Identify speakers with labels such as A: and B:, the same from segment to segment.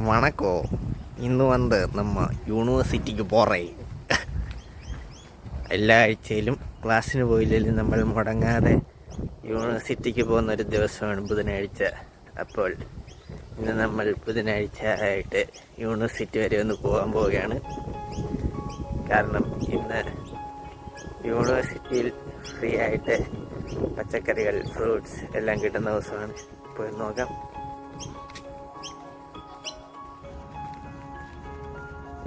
A: வணக்கம். ഇന്ന് വന്ന് നമ്മ യൂണിവേഴ്സിറ്റിക്ക് പോറേ. എല്ലാ ആഴ്ചയിലും ക്ലാസ്സിന് പോയില്ലെങ്കിലും നമ്മൾ മുടങ്ങാതെ യൂണിവേഴ്സിറ്റിക്ക് പോകുന്നൊരു ദിവസമാണ് ബുധനാഴ്ച. അപ്പോൾ ഇന്ന് നമ്മൾ ബുധനാഴ്ച ആയിട്ട് യൂണിവേഴ്സിറ്റി വരെ ഒന്ന് പോകാൻ പോവുകയാണ്. കാരണം ഇന്ന് യൂണിവേഴ്സിറ്റിയിൽ ഫ്രീ ആയിട്ട് പച്ചക്കറികൾ, ഫ്രൂട്ട്സ് എല്ലാം കിട്ടുന്ന ദിവസമാണ്. പോയി നോക്കാം.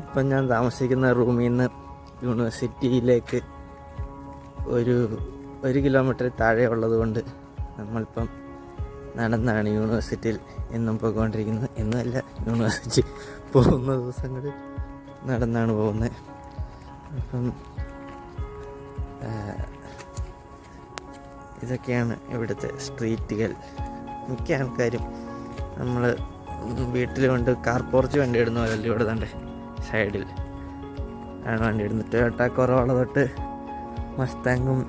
A: ഇപ്പം ഞാൻ താമസിക്കുന്ന റൂമിൽ നിന്ന് യൂണിവേഴ്സിറ്റിയിലേക്ക് ഒരു കിലോമീറ്റർ താഴെ ഉള്ളത് കൊണ്ട് നമ്മളിപ്പം നടന്നാണ് യൂണിവേഴ്സിറ്റിയിൽ എന്നും പോയിക്കൊണ്ടിരിക്കുന്നത്. എന്നുമല്ല, യൂണിവേഴ്സിറ്റി പോകുന്ന ദിവസങ്ങളിൽ നടന്നാണ് പോകുന്നത്. അപ്പം ഇതൊക്കെയാണ് ഇവിടുത്തെ സ്ട്രീറ്റുകൾ. മിക്ക ആൾക്കാരും നമ്മൾ വീട്ടിൽ കൊണ്ട് കാർ പോർച്ച് വണ്ടി ഇടുന്ന പോലല്ലേ ഇവിടെ തന്നെ സൈഡിൽ ആണ് വണ്ടി ഇടുന്നത്. ടൊയോട്ട കൊറോള തൊട്ട് മസ്താങ്ങും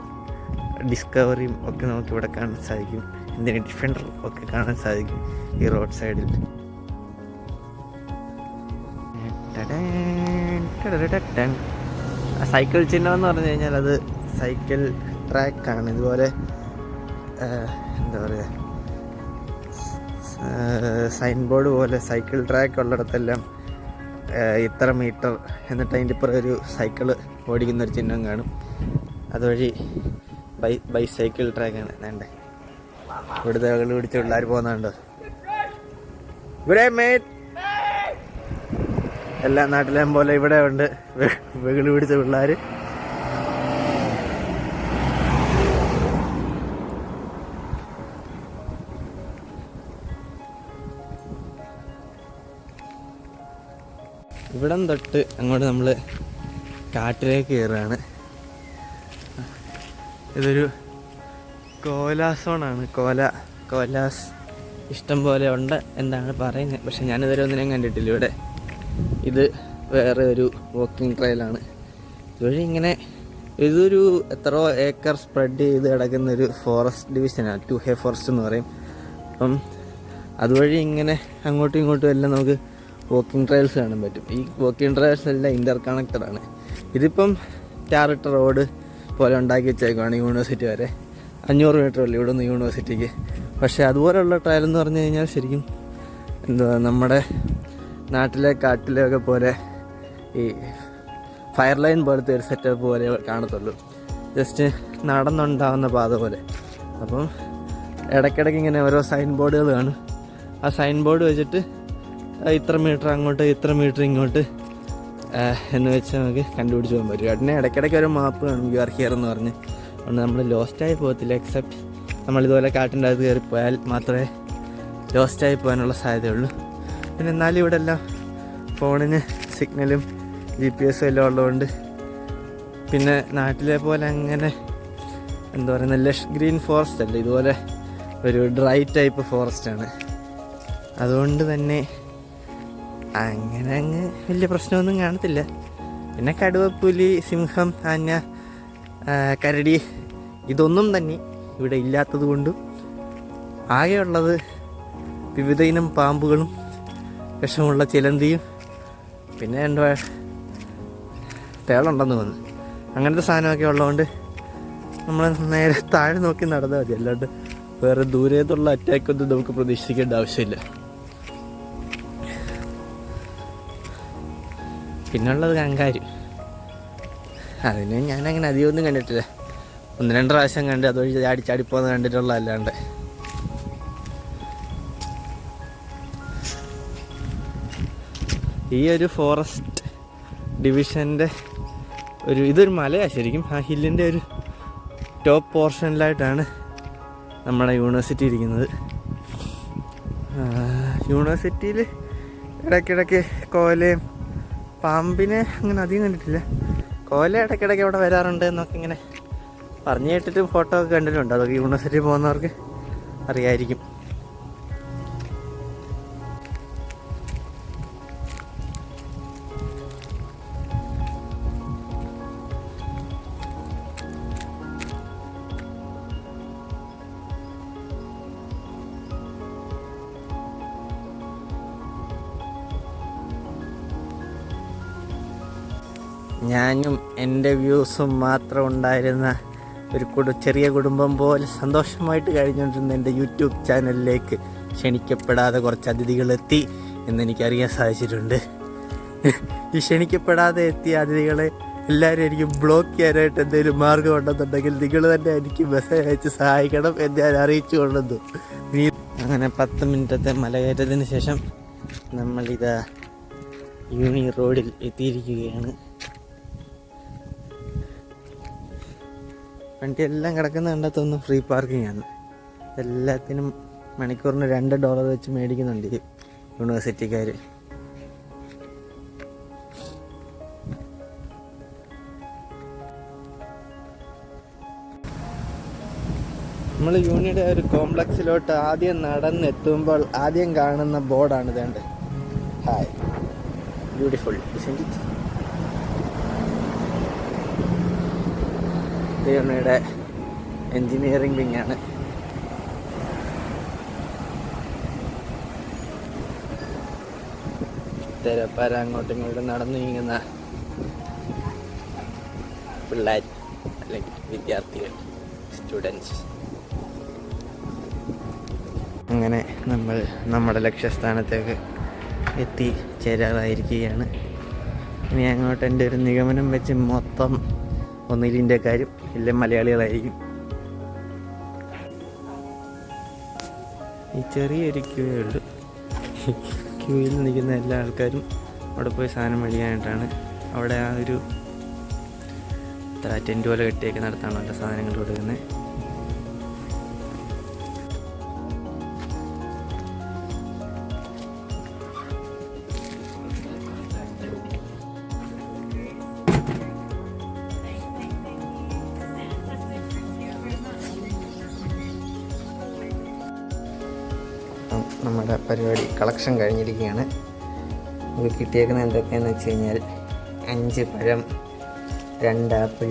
A: ഡിസ്കവറിയും ഒക്കെ നമുക്കിവിടെ കാണാൻ സാധിക്കും. എന്തിന് ഡിഫൻഡർ ഒക്കെ കാണാൻ സാധിക്കും ഈ റോഡ് സൈഡിൽ. സൈക്കിൾ ചിഹ്നം എന്ന് പറഞ്ഞു കഴിഞ്ഞാൽ അത് സൈക്കിൾ ട്രാക്കാണ്. ഇതുപോലെ എന്താ പറയുക, സൈൻ ബോർഡ് പോലെ സൈക്കിൾ ട്രാക്ക് ഉള്ളിടത്തെല്ലാം ഇത്ര മീറ്റർ എന്നിട്ട് അതിൻ്റെ ഇപ്പുറം ഒരു സൈക്കിള് ഓടിക്കുന്നൊരു ചിഹ്നം കാണും. അതുവഴി ബൈസൈക്കിൾ ട്രാക്കാണ്. വേണ്ടേ ഇവിടുത്തെ വെകള് പിടിച്ച പിള്ളേർ പോകുന്നുണ്ടോ? ഇവിടെ എല്ലാ നാട്ടിലേയും പോലെ ഇവിടെ ഉണ്ട് വെകള് പിടിച്ച പിള്ളേർ. ഇവിടം തൊട്ട് അങ്ങോട്ട് നമ്മൾ കാട്ടിലേക്ക് കയറുകയാണ്. ഇതൊരു കോലാസോണാണ്. കോലാസ് ഇഷ്ടം പോലെ ഉണ്ട് എന്നാണ് പറയുന്നത്. പക്ഷെ ഞാനിതുവരെ ഒന്നിനും കണ്ടിട്ടില്ല ഇവിടെ. ഇത് വേറെ ഒരു വാക്കിംഗ് ട്രയലാണ്. ഇതുവഴി ഇങ്ങനെ ഇതൊരു എത്രയോ ഏക്കർ സ്പ്രെഡ് ചെയ്ത് കിടക്കുന്നൊരു ഫോറസ്റ്റ് ഡിവിഷനാണ്. 2A ഫോറസ്റ്റ് എന്ന് പറയും. അപ്പം അതുവഴി ഇങ്ങനെ അങ്ങോട്ടും ഇങ്ങോട്ടും എല്ലാം നമുക്ക് വാക്കിംഗ് ട്രയൽസ് കാണാൻ പറ്റും. ഈ വാക്കിംഗ് ട്രയൽസ് എല്ലാം ഇൻ്റർ കണക്റ്റഡാണ്. ഇതിപ്പം ടാറിട്ട റോഡ് പോലെ ഉണ്ടാക്കി വെച്ചേക്കുവാണ് യൂണിവേഴ്സിറ്റി വരെ. 500 മീറ്റർ ഉള്ളൂ ഇവിടെ നിന്ന് യൂണിവേഴ്സിറ്റിക്ക്. പക്ഷേ അതുപോലെയുള്ള ട്രയൽ എന്ന് പറഞ്ഞു കഴിഞ്ഞാൽ ശരിക്കും എന്തുവാ, നമ്മുടെ നാട്ടിലെ കാട്ടിലെയൊക്കെ പോലെ ഈ ഫയർ ലൈൻ പോലത്തെ ഒരു സെറ്റപ്പ് പോലെ കാണത്തുള്ളൂ. ജസ്റ്റ് നടന്നുണ്ടാവുന്ന പാത പോലെ. അപ്പം ഇടയ്ക്കിടയ്ക്ക് ഇങ്ങനെ ഓരോ സൈൻ ബോർഡുകൾ കാണും. ആ സൈൻ ബോർഡ് വെച്ചിട്ട് ഇത്ര മീറ്റർ അങ്ങോട്ട്, ഇത്ര മീറ്റർ ഇങ്ങോട്ട് എന്ന് വെച്ച് നമുക്ക് കണ്ടുപിടിച്ച് പോകാൻ പറ്റും. അതിനെ ഇടയ്ക്കിടയ്ക്ക് ഒരു മാപ്പ് കാണും, യു ആർ ഹിയർ എന്ന് പറഞ്ഞ്. അതുകൊണ്ട് നമ്മൾ ലോസ്റ്റായി പോകത്തില്ല. എക്സെപ്റ്റ് നമ്മളിതുപോലെ കാട്ടിൻ്റെ അകത്ത് കയറിപ്പോയാൽ മാത്രമേ ലോസ്റ്റായി പോകാനുള്ള സാധ്യതയുള്ളൂ. പിന്നെ എന്നാലും ഇവിടെ എല്ലാം ഫോണിന് സിഗ്നലും GPS എല്ലാം ഉള്ളതുകൊണ്ട് പിന്നെ നാട്ടിലെ പോലെ അങ്ങനെ എന്താ പറയുക, ലഷ് ഗ്രീൻ ഫോറസ്റ്റ് അല്ല, ഇതുപോലെ ഒരു ഡ്രൈ ടൈപ്പ് ഫോറസ്റ്റാണ്. അതുകൊണ്ട് തന്നെ അങ്ങനെ വലിയ പ്രശ്നമൊന്നും കാണത്തില്ല. പിന്നെ കടുവ, പുലി, സിംഹം, ആന, കരടി ഇതൊന്നും തന്നെ ഇവിടെ ഇല്ലാത്തത് കൊണ്ടും ആകെയുള്ളത് വിവിധ ഇനം പാമ്പുകളും വിഷമുള്ള ചിലന്തിയും പിന്നെ എന്താ തേളുണ്ടെന്ന് തോന്നുന്നു. അങ്ങനത്തെ സാധനമൊക്കെ ഉള്ളതുകൊണ്ട് നമ്മൾ നേരെ താഴെ നോക്കി നടന്നാൽ മതി. അല്ലാണ്ട് വേറെ ദൂരത്തുള്ള അറ്റാക്കൊന്നും നമുക്ക് പ്രതീക്ഷിക്കേണ്ട ആവശ്യമില്ല. പിന്നുള്ളത് കങ്കാരു. അതിന് ഞാനങ്ങനെ അധികമൊന്നും കണ്ടിട്ടില്ല. 1-2 പ്രാവശ്യം കണ്ട് അതുവഴി ചാടിപ്പോന്ന് കണ്ടിട്ടുള്ള അല്ലാണ്ട്. ഈ ഒരു ഫോറസ്റ്റ് ഡിവിഷൻ്റെ ഇതൊരു മലയാണ് ശരിക്കും. ആ ഹില്ലിൻ്റെ ഒരു ടോപ്പ് പോർഷനിലായിട്ടാണ് നമ്മുടെ യൂണിവേഴ്സിറ്റി ഇരിക്കുന്നത്. യൂണിവേഴ്സിറ്റിയിൽ ഇടയ്ക്കിടയ്ക്ക് കോലയും പാമ്പിനെ അങ്ങനെ അധികം കണ്ടിട്ടില്ല. കോല ഇടയ്ക്കിടയ്ക്ക് അവിടെ വരാറുണ്ട് എന്നൊക്കെ ഇങ്ങനെ പറഞ്ഞു കേട്ടിട്ട് ഫോട്ടോ ഒക്കെ കണ്ടിട്ടുണ്ട്. അതൊക്കെ യൂണിവേഴ്സിറ്റി പോകുന്നവർക്ക് അറിയായിരിക്കും. ഞാനും എൻ്റെ വ്യൂസും മാത്രം ഉണ്ടായിരുന്ന ഒരു ചെറിയ കുടുംബം പോലെ സന്തോഷമായിട്ട് കഴിഞ്ഞുകൊണ്ടിരുന്ന എൻ്റെ യൂട്യൂബ് ചാനലിലേക്ക് ക്ഷണിക്കപ്പെടാതെ കുറച്ച് അതിഥികളെത്തി എന്നെനിക്കറിയാൻ സാധിച്ചിട്ടുണ്ട്. ഈ ക്ഷണിക്കപ്പെടാതെ എത്തിയ അതിഥികളെ എല്ലാവരും എനിക്ക് ബ്ലോക്ക് ചെയ്യാനായിട്ട് എന്തെങ്കിലും മാർഗം ഉണ്ടെന്നുണ്ടെങ്കിൽ നിങ്ങൾ തന്നെ എനിക്ക് മെസ്സേജ് അയച്ച് സഹായിക്കണം എന്ന് ഞാൻ അറിയിച്ചു കൊള്ളുന്നു. അങ്ങനെ 10 മിനിറ്റത്തെ മലകയറ്റത്തിന് ശേഷം നമ്മളിതാ യൂണി റോഡിൽ എത്തിയിരിക്കുകയാണ്. വണ്ടി എല്ലാം കിടക്കുന്ന കണ്ടത്തൊന്നും ഫ്രീ പാർക്കിംഗ് ആണ്. എല്ലാത്തിനും മണിക്കൂറിന് $2 വെച്ച് മേടിക്കുന്നുണ്ട് ഈ യൂണിവേഴ്സിറ്റിക്കാർ. നമ്മൾ യൂണിയുടെ ഒരു കോംപ്ലക്സിലോട്ട് ആദ്യം നടന്നെത്തുമ്പോൾ ആദ്യം കാണുന്ന ബോർഡാണ് ഇതേണ്ട. ഹായ്, ബ്യൂട്ടിഫുൾ യൂണിയുടെ എൻജിനീയറിംഗ് വിങ് ആണ്. തിരപ്പാര അങ്ങോട്ടും ഇങ്ങോട്ടും നടന്നു നീങ്ങുന്ന പിള്ളേർ അല്ലെങ്കിൽ വിദ്യാർത്ഥികൾ, സ്റ്റുഡൻസ്. അങ്ങനെ നമ്മൾ നമ്മുടെ ലക്ഷ്യസ്ഥാനത്തേക്ക് എത്തിച്ചേരാറായിരിക്കുകയാണ്. ഇനി അങ്ങോട്ട് എൻ്റെ ഒരു നിഗമനം വെച്ച് മൊത്തം ഒന്നിൽ ഇന്ത്യക്കാരും ഇല്ല മലയാളികളായിരിക്കും. ഈ ചെറിയൊരു ക്യൂവേ ഉള്ളൂ. ക്യൂവിൽ നിൽക്കുന്ന എല്ലാ ആൾക്കാരും അവിടെ പോയി സാധനം മേടിക്കാനായിട്ടാണ്. അവിടെ ആ ഒരു ടെൻറ്റ് പോലെ കെട്ടിയൊക്കെ നടത്താണ് നല്ല സാധനങ്ങൾ കൊടുക്കുന്നത്. നമ്മുടെ പരിപാടി കളക്ഷൻ കഴിഞ്ഞിരിക്കുകയാണ്. നമുക്ക് കിട്ടിയേക്കുന്നത് എന്തൊക്കെയാണെന്ന് വെച്ച് കഴിഞ്ഞാൽ 5 പഴം, 2 ആപ്പിൾ,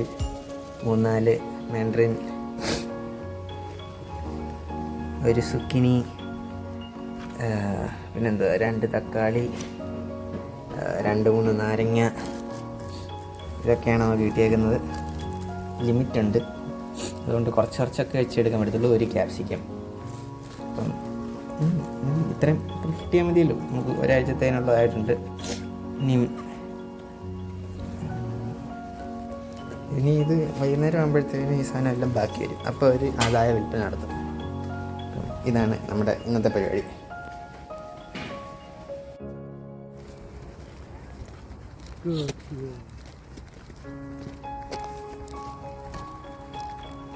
A: 3-4 മാൻഡറിൻ, 1 സുക്കിനി, പിന്നെന്താ 2 തക്കാളി, 2-3 നാരങ്ങ. ഇതൊക്കെയാണ് നമുക്ക് കിട്ടിയേക്കുന്നത്. ലിമിറ്റുണ്ട്, അതുകൊണ്ട് കുറച്ചൊക്കെ വെച്ചെടുക്കാൻ പറ്റത്തുള്ളൂ. 1 ക്യാപ്സിക്കം. അപ്പം ഇത്രയും കിട്ടിയാൽ മതിയല്ലോ, നമുക്ക് ഒരാഴ്ചത്തേനുള്ളതായിട്ടുണ്ട്. ഇനി ഇത് വൈകുന്നേരം ആകുമ്പോഴത്തേനും ഈ സാധനം എല്ലാം ബാക്കി വരും. അപ്പോൾ ഒരു ആദായ വിൽപ്പന നടത്തും. ഇതാണ് നമ്മുടെ ഇന്നത്തെ പരിപാടി.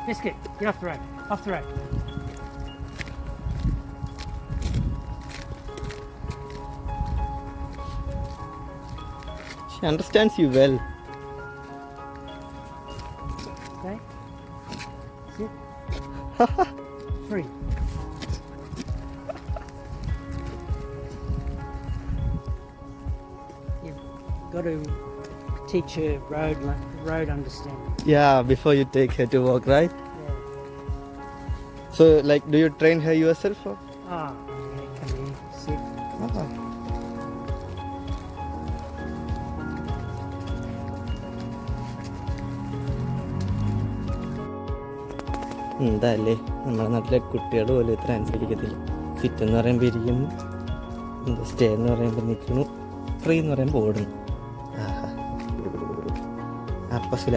B: Biscuit, get off the road. Off the road.
A: She understands you well.
B: Okay. Sit. Free. You've got to teach her road understanding.
A: Yeah, before you take her to work, right?
B: Yeah.
A: So, like, do you train her yourself? Or?
B: Ah, okay, come here, sit.
A: എന്താ അല്ലേ, നമ്മുടെ നാട്ടിലെ കുട്ടികൾ പോലും ഇത്ര അനുസരിക്കത്തില്ല. Sit എന്ന് പറയുമ്പോൾ ഇരിക്കുന്നു, സ്റ്റേ എന്ന് പറയുമ്പോൾ നിൽക്കുന്നു, ഫ്രീ എന്ന് പറയുമ്പോൾ ഓടുന്നു. ആഹാ, അപ്പസുല.